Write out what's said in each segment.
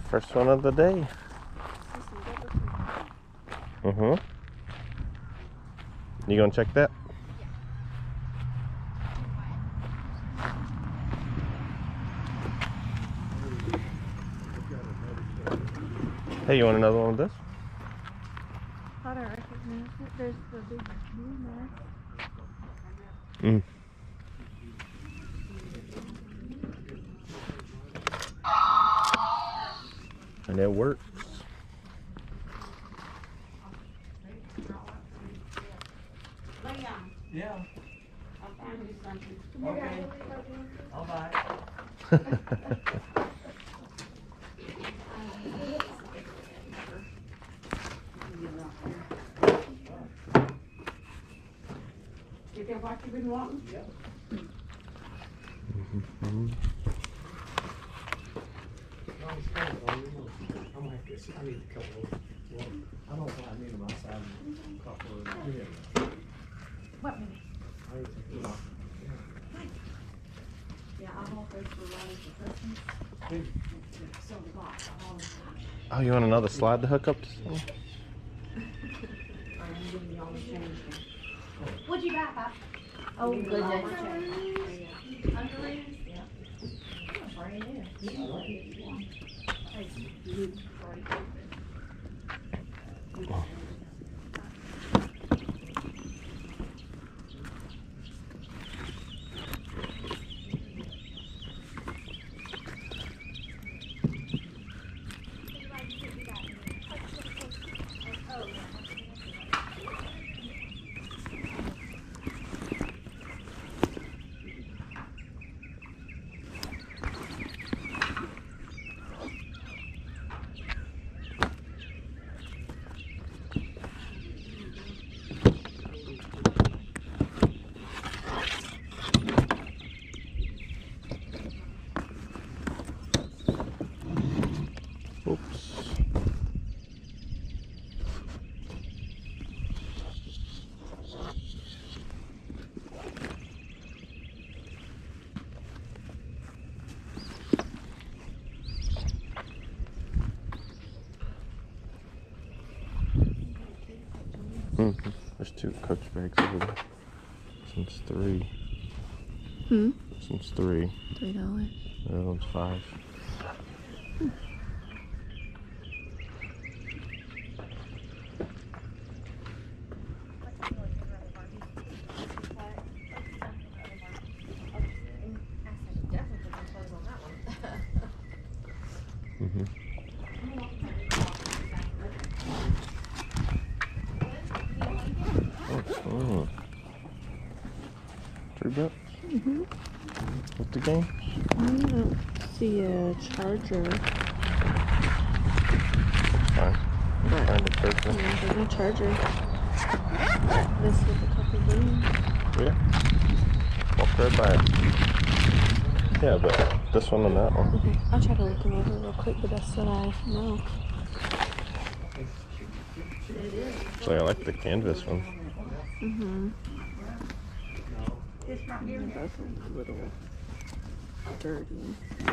First one of the day. You gonna check that? Hey, you want another one of this? I don't recognize it. There's the big blue mask. And it works. Yeah. I'll find you something. Okay. I'll buy it. You get what you've been wanting? Yep. I need a couple of them. I don't think I need them outside. A couple of them. What minute? Yeah, I bought those for Ronnie for Christmas. So the box, Oh, you want another slide to hook up to something? I'm giving you all the change. What'd you buy, Pop? Oh, goodness. Underrated? Yeah. Brand new. Oops. There's 2 Coach bags over there. This one's 3. This one's 3. $3. The other one's 5. Oh. $3? What's the game? I don't see a charger. Fine. But Find a charger. yeah, there's no charger. This with a couple games. Yeah. Walk right by it. Yeah, but this one and that one. Okay, I'll try to look them over real quick, but that's what I know. So I like the canvas one. They're both a little dirty. I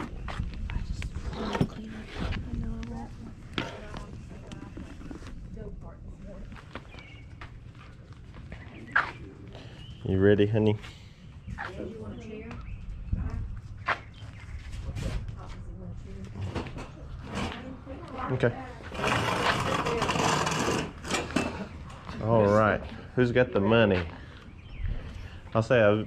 just want to clean up. I know I won't. You ready, honey? Okay. All right. Who's got the money? I'll say I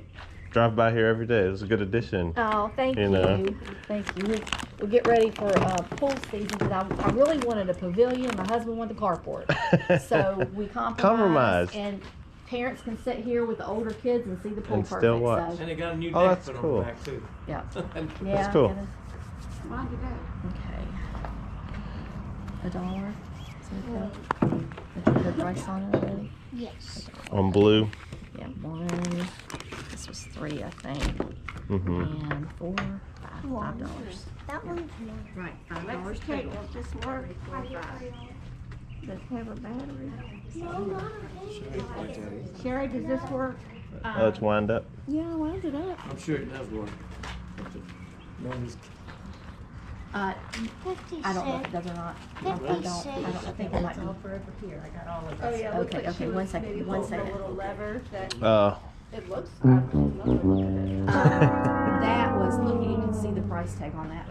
drive by here every day. It's a good addition. Oh, thank you. know. Thank you. We'll get ready for pool season because I really wanted a pavilion. My husband wanted the carport. So we compromised. And parents can sit here with the older kids and see the pool And perfect. still watch. So, And they got a new Oh, deck that's put cool. on the back too. yeah. That's cool. Why'd you go? Okay. $1. Is that okay? Did you put a price on it already? Yes. On blue. Yeah, 1. This was 3, I think. And 4, $5. That one's mine. Right, Let's $5 check. total. Does this work? Does it have a battery? No, not a battery. Sherry, does this work? Oh, it's wind up. Yeah, I wound it up. I'm sure it does work. Nobody's I don't know if it does or not. I think I might be. For over here, I got all of Oh this. yeah. Okay, okay, one second, one A second. little lever that Oh, it looks. I don't know. That was, look, you can see the price tag on that.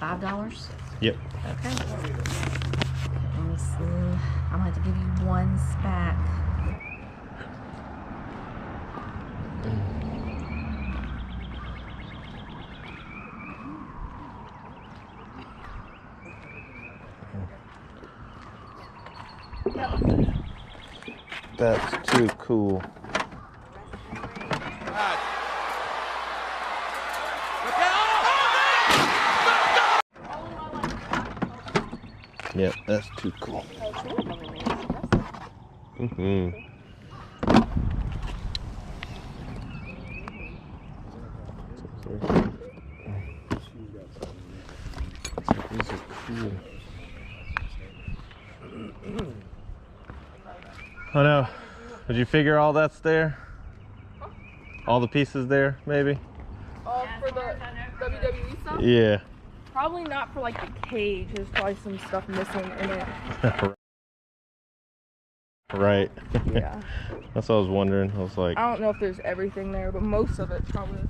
$5? yep. Okay. Let me see. I'm gonna have to give you one back. That's too cool. Yep, that's too cool. Mm-hmm. These are cool. Oh no. Did you figure all that's there? All the pieces there, maybe? For the WWE stuff? Yeah. Probably not for like the cage. There's probably some stuff missing in it. Right. Yeah. That's what I was wondering. I was like, I don't know if there's everything there, but most of it probably is.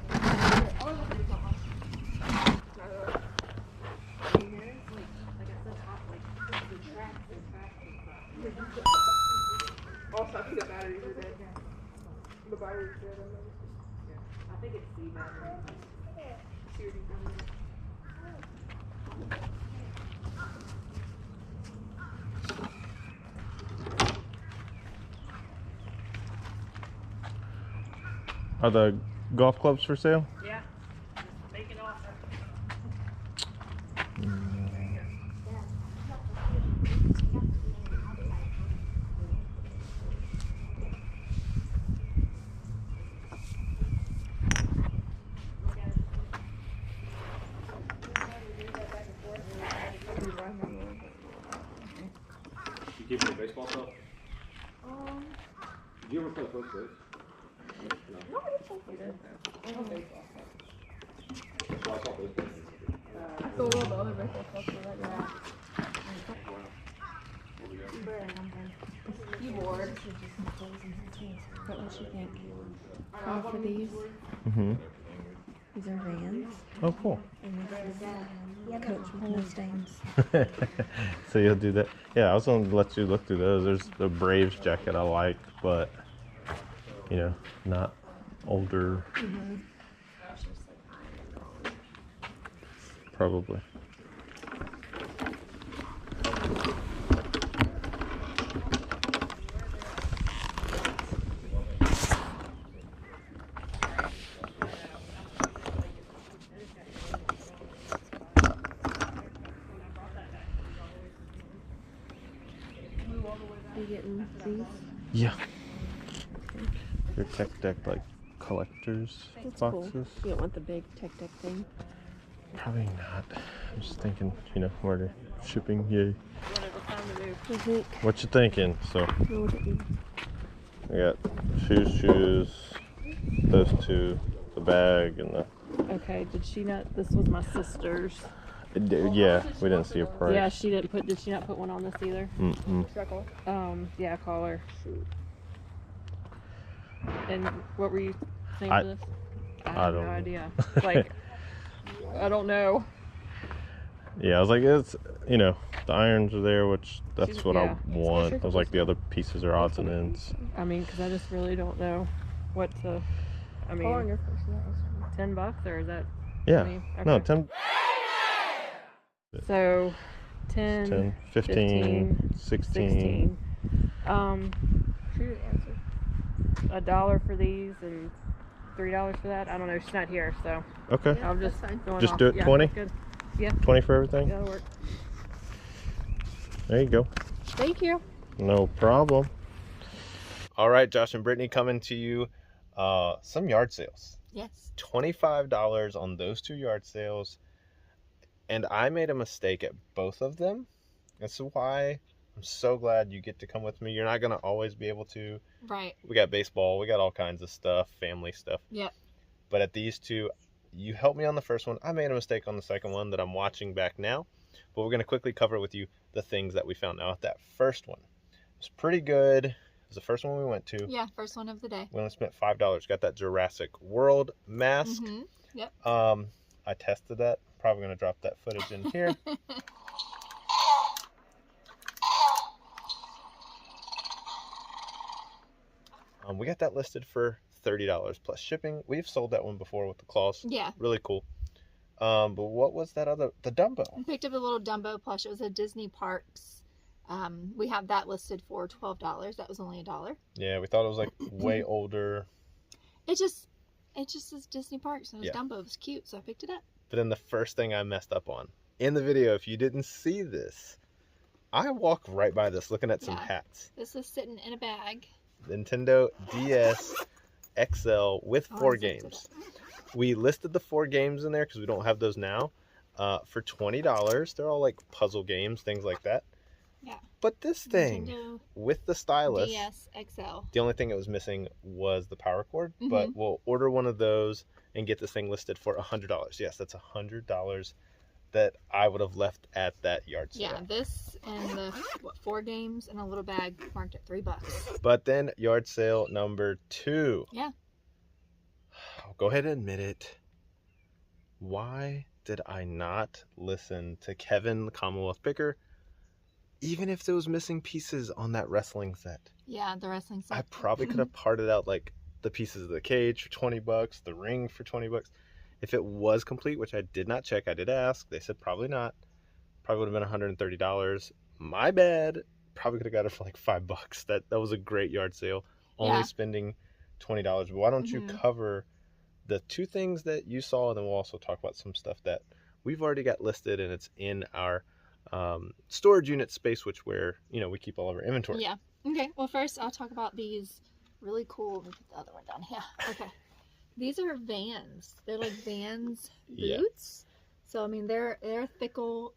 Also, I think the batteries are dead. The batteries are dead. I think it's C battery. are the golf clubs for sale? Yeah. Make an offer. You keep your baseball stuff? Did you ever play first base? No, I didn't think it. I don't think Well, I saw baseball. so. All the other baseball stuff for right now. Keyboard. What would you think? For these? Mm-hmm. These are Vans. Oh, cool. And this is Coach with no stains. So you'll do that? Yeah, I was gonna let you look through those. There's the Braves jacket I like, but you know, not older. Probably. Are you getting these? Yeah. Your tech deck like collectors That's boxes? cool. You don't want the big tech deck thing. Probably not. I'm just thinking, you know, order shipping, yay. Whatever time to do. I think. What you thinking? So No, what it means. I got shoes, those two, the bag, and the. Okay, did she not? This was my sister's. Yeah, we didn't see a price. Yeah, she didn't put. Did she not put one on this either? Mm-mm. Yeah, call her. Shoot. And what were you saying I- for this? I I have don't no know. idea. Like, I don't know. Yeah, I was like, it's, you know, the irons are there, which that's She's- what yeah. I want. I was like, the other pieces are odds and ends. I mean, because I just really don't know what to. I mean, $10 or is that? Yeah. I mean, No, okay. 10, So, 10, 10, 15, 16. 16. She didn't answer. $1 for these and $3 for that. I don't know. She's not here, so Okay. I'm just going Just off. do it Yeah, 20? that's good. Yeah, 20 for everything? that'll work. There you go. Thank you. No problem. All right, Josh and Brittany coming to you. Some yard sales. Yes. $25 on those two yard sales. And I made a mistake at both of them. That's why I'm so glad you get to come with me. You're not going to always be able to. Right. We got baseball. We got all kinds of stuff, family stuff. Yep. But at these two, you helped me on the first one. I made a mistake on the second one that I'm watching back now. But we're going to quickly cover with you the things that we found. Now, at that first one, it was pretty good. It was the first one we went to. Yeah, first one of the day. We only spent $5. Got that Jurassic World mask. Mm-hmm. Yep. I tested that. Probably going to drop that footage in here. We got that listed for $30 plus shipping. We've sold that one before with the claws. Yeah. Really cool. But what was that other? The Dumbo. I picked up a little Dumbo plush. It was a Disney Parks. We have that listed for $12. That was only $1. Yeah, we thought it was like way older. It just is Disney Parks, and it was Yeah. Dumbo. It was cute, so I picked it up. But then the first thing I messed up on in the video, if you didn't see this, I walked right by this looking at some Yeah. hats. This was sitting in a bag. Nintendo DS XL with Oh, I 4 zipped it games. We listed the 4 games in there because we don't have those now for $20. They're all like puzzle games, things like that. Yeah. But this thing Nintendo with the stylus, DS XL. the only thing it was missing was the power cord. Mm-hmm. But we'll order one of those and get this thing listed for $100. Yes, that's $100 that I would have left at that yard sale. Yeah, this and the 4 games in a little bag marked at $3. But then yard sale number 2. Yeah. I'll go ahead and admit it. Why did I not listen to Kevin, the Commonwealth Picker, even if there was missing pieces on that wrestling set? Yeah, the wrestling set. I probably could have parted out like the pieces of the cage for $20, the ring for $20. If it was complete, which I did not check, I did ask. They said probably not. Probably would have been $130. My bad. Probably could have got it for like $5. That was a great yard sale. Only Yeah. spending $20. But why don't you cover the 2 things that you saw, and then we'll also talk about some stuff that we've already got listed, and it's in our storage unit space, which where we keep all of our inventory. Yeah. Okay. Well, first I'll talk about these really cool. Let me put the other one down. Yeah. Okay. These are Vans. They're like Vans Yeah. boots. So I mean they're thicker.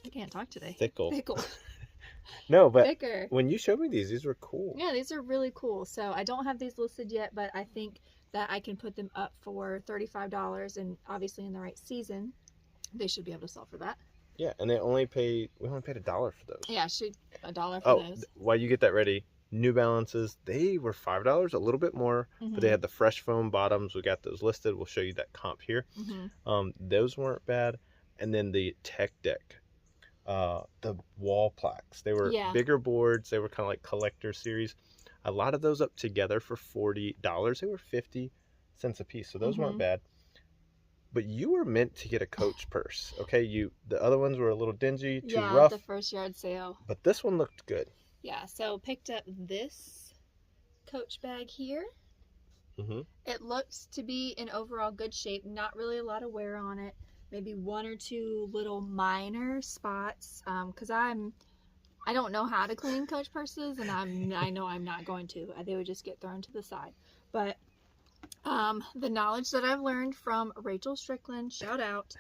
I can't talk today. Thickle. Thickle. No, but Thicker. when you showed me these were cool. Yeah, these are really cool. So I don't have these listed yet, but I think that I can put them up for $35, and obviously in the right season, they should be able to sell for that. Yeah, and we only paid $1 for those. Yeah, should $1 for those. While you get that ready, New Balances, they were $5, a little bit more, but they had the fresh foam bottoms. We got those listed. We'll show you that comp here. Those weren't bad. And then the Tech Deck, the wall plaques, they were bigger boards. They were kind of like collector series. A lot of those up together for $40. They were 50 cents a piece, so those weren't bad. But you were meant to get a Coach purse, okay? The other ones were a little dingy, too rough. Yeah, the first yard sale. But this one looked good. Yeah, so picked up this Coach bag here. It looks to be in overall good shape. Not really a lot of wear on it. Maybe 1 or 2 little minor spots. Because I don't know how to clean Coach purses, and I know I'm not going to. They would just get thrown to the side. But the knowledge that I've learned from Rachel Strickland, shout out,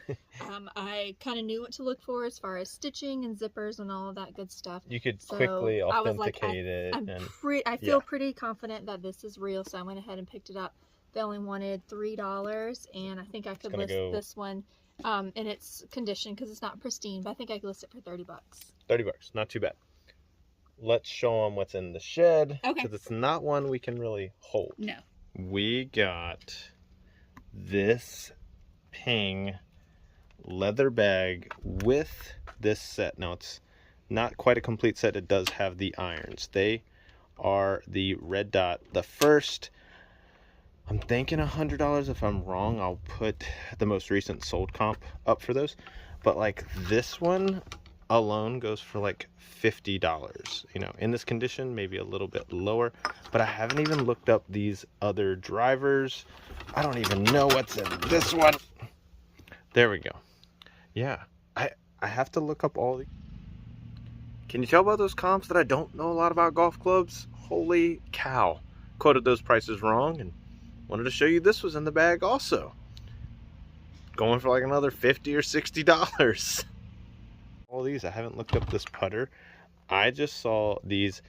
I kind of knew what to look for as far as stitching and zippers and all of that good stuff. You could So quickly I was like, authenticate it. I feel pretty confident that this is real, so I went ahead and picked it up. They only wanted $3, and I think I could list this one in its condition because it's not pristine, but I think I could list it for $30. $30, not too bad. Let's show them what's in the shed, Okay. because it's not one we can really hold. No. We got this Ping leather bag with this set. Now, it's not quite a complete set. It does have the irons. They are the red dot. The first, I'm thinking $100. If I'm wrong, I'll put the most recent sold comp up for those. But like this one alone goes for like $50. In this condition, maybe a little bit lower. But I haven't even looked up these other drivers. I don't even know what's in this one. There we go. Yeah, I have to look up all the... Can you tell by those comps that I don't know a lot about golf clubs? Holy cow. Quoted those prices wrong, and wanted to show you this was in the bag also. Going for like another $50 or $60. All these, I haven't looked up this putter. I just saw these,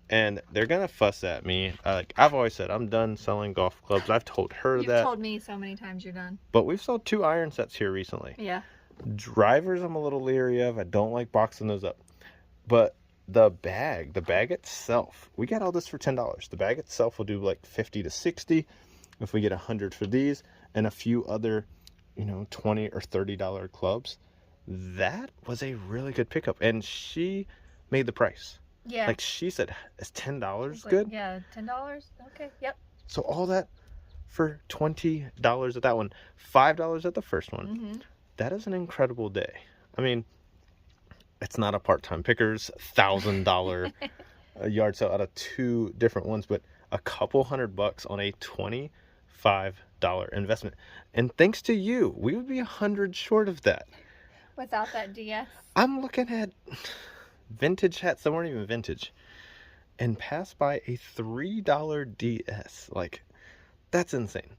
and they're gonna fuss at me. Like I've always said, I'm done selling golf clubs. I've told her You've that. told me so many times you're done. But we've sold 2 iron sets here recently. Yeah. Drivers, I'm a little leery of. I don't like boxing those up. But the bag itself, we got all this for $10. The bag itself will do like 50 to 60 if we get 100 for these and a few other, you know, $20 or $30 clubs. That was a really good pickup, and she made the price. Yeah. Like she said, is $10 Like, good? yeah, $10. Okay. Yep. So all that for $20 at that one, $5 at the first one. Mm-hmm. That is an incredible day. I mean, it's not a part-time pickers, $1,000 yard sale out of 2 different ones, but a couple $100 on a $25 investment. And thanks to you, we would be 100 short of that. Without that DS. I'm looking at vintage hats that weren't even vintage and passed by a $3 DS. Like, that's insane.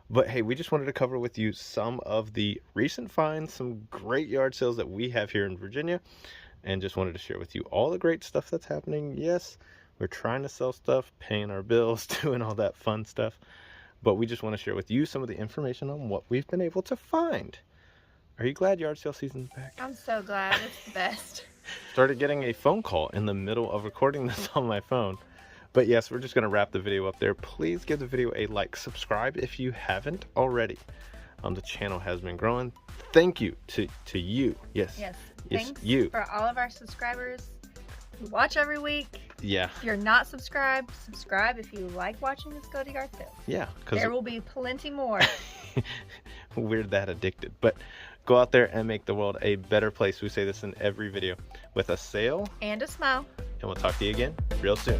But hey, we just wanted to cover with you some of the recent finds, some great yard sales that we have here in Virginia, and just wanted to share with you all the great stuff that's happening. Yes, we're trying to sell stuff, paying our bills, doing all that fun stuff, but we just want to share with you some of the information on what we've been able to find. Are you glad yard sale season's back? I'm so glad. It's the best. Started getting a phone call in the middle of recording this on my phone. But yes, we're just going to wrap the video up there. Please give the video a like, subscribe if you haven't already. The channel has been growing. Thank you to you. Yes. Yes. Yes, Thanks you. for all of our subscribers who watch every week. Yeah. If you're not subscribed, subscribe if you like watching us go to yard sales. Yeah. Because There will be plenty more. we're that addicted. But go out there and make the world a better place. We say this in every video with a sale. And a smile. And we'll talk to you again real soon.